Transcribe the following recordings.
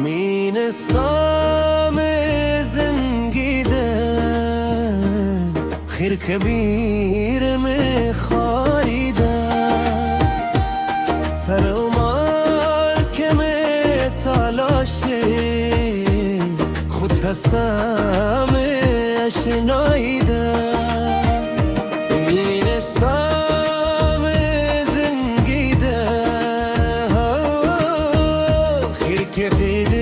مینستا में जिंदगी दे खैर कबीर में खारिदा सरोमाल के में तलाशे खुद हस्ता में अशनाइदा مینستا में जिंदगी दे खैर कबीर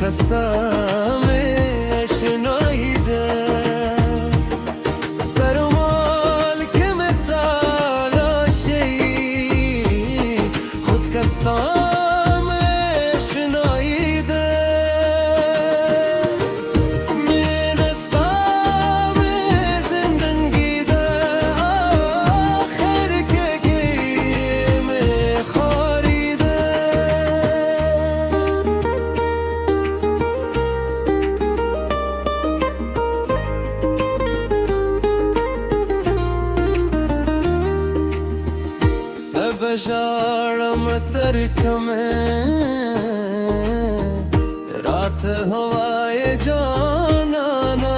خستم شنایده سرمال که متلاشی خود کستم شنایده مینستم زندگی ده آخر که گیم خاریده बजारम तर्क में रात हवाए जाना ना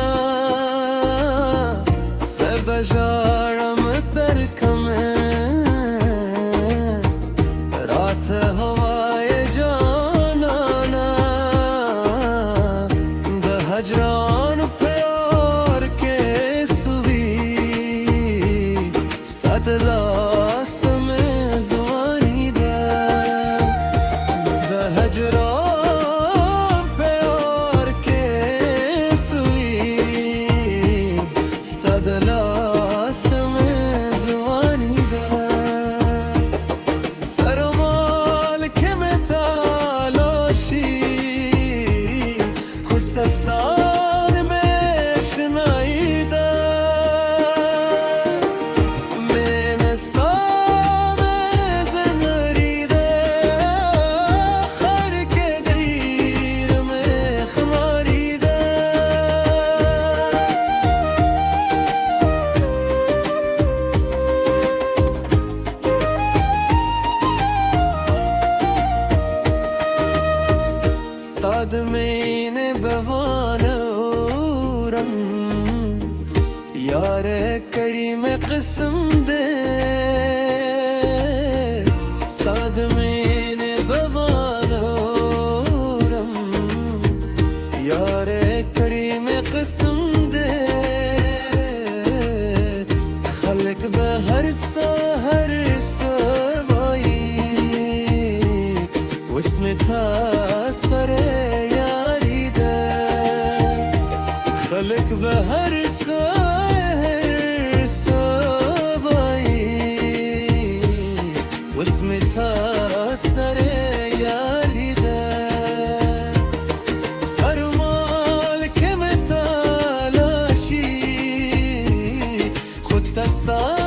से बजारम तर्क में रात हवाए जाना ना बहजरान प्यार के सुवी स्तला आदमीने बवानोरम यार करीम किस्म दे आदमीने बवानोरम यार करीम किस्म दे खलक बहर सहर सवाई उसमें था सरे خلق بهر سهر صباي واسمي تأثر يالي ده صار مالك متلاشي خد تستار